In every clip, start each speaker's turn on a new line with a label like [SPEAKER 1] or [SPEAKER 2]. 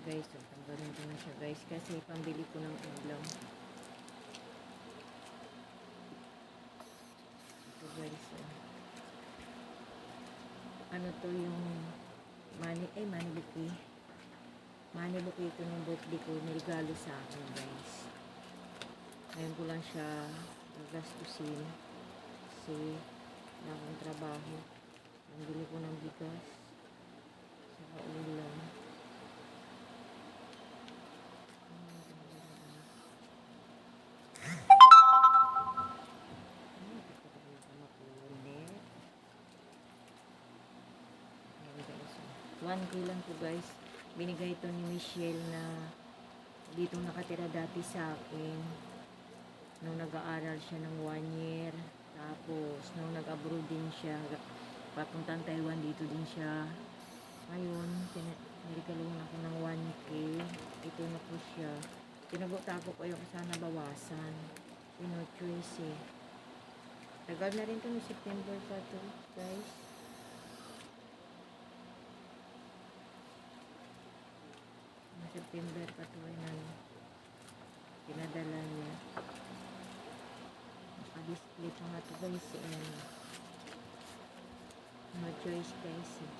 [SPEAKER 1] guys. So, tanggalin ko na siya guys. Kasi pambili ko ng ulam. Ito guys. Ano to yung money bouquet. Money bouquet ito ng birthday ko. Niregalo sa akin guys. Ngayon ko lang siya gastusin. Kasi wala akong trabaho. Pambili ko ng bigas. Saka ulam. One day lang to guys. Binigay ito ni Michelle na dito nakatira dati sa akin. Nung nag-aaral siya ng 1 year. Tapos, nung nag-abroad din siya, papuntang Taiwan, dito din siya. Ngayon, nirigaluhan ako ng 1K. Ito na po siya. Tinago-tago ko yung sana bawasan. No choice eh. Tagal na rin ito no September pa to guys. September pa to ay pinadala niya. Naka-display pa nga to guys eh. No choice guys eh.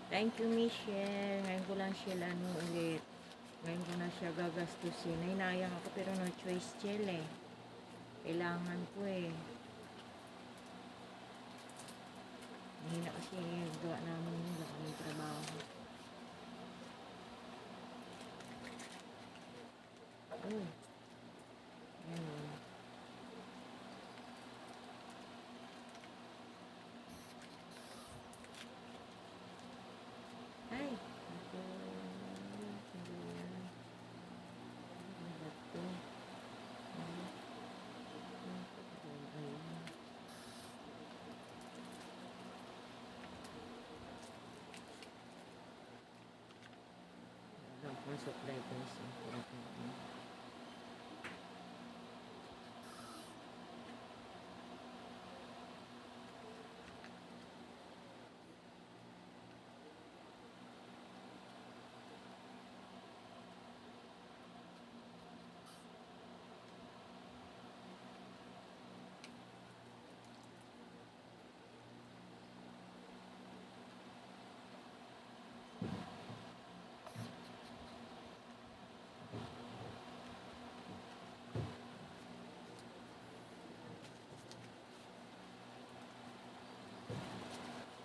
[SPEAKER 1] Thank you Michelle. Ngayon ko lang siya ulit. Ngayon ko na siya gagastusin. Hinayang ako pero no choice chill eh. Kailangan ko eh. Mahina kasi gawa namin yung wala kaming trabaho. Oh. Ganun. Ay! Ito. Masuk dahil ko siya.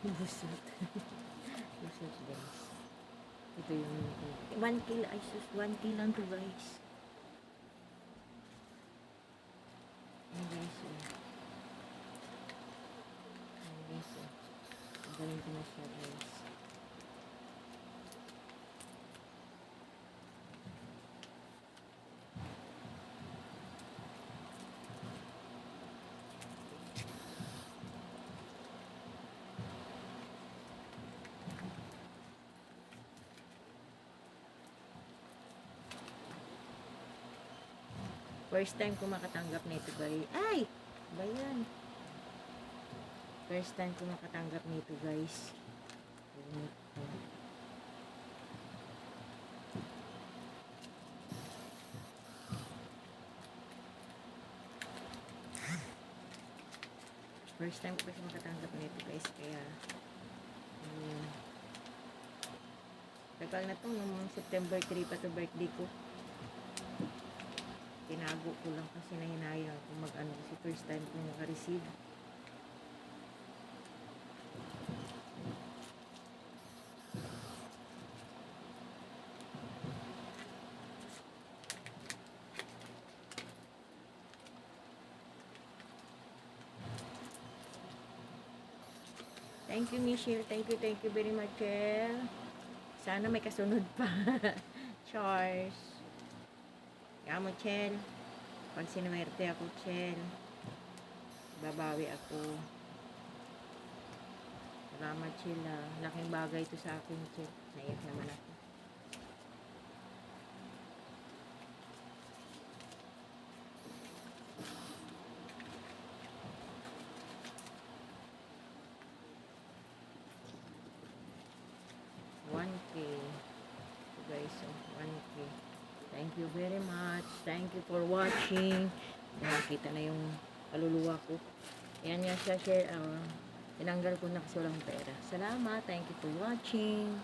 [SPEAKER 1] Busot. Busot guys. Ito yung 1 kilo. Ay sus, 1 kilo lang to guys. Ayan guys. Ayan guys. Galing ko na siya guys. First time ko makatanggap nito guys. Ay! Ba yan? First time ko makatanggap nito guys. First time ko kasi makatanggap nito guys. Kaya tagal na to. Nung September 3 pa to birthday ko. Tinago ko lang kasi nahinayang kung mag-ano kasi first time ko naka-receive. Thank you Michelle, thank you very much Michelle. Sana may kasunod pa. Charles. Kamo, Chel. Pag sinuwerte ako, Chel, babawi ako. Salamat, Chel. Laking bagay ito sa akin, Chel. Naiyak naman ako. guys. So, 1K. Thank you very much. Thank you for watching. Nakita na yung kaluluwa ko. Ayan nga siya, share. Tinanggal ko na kasi walang pera. Salamat. Thank you for watching.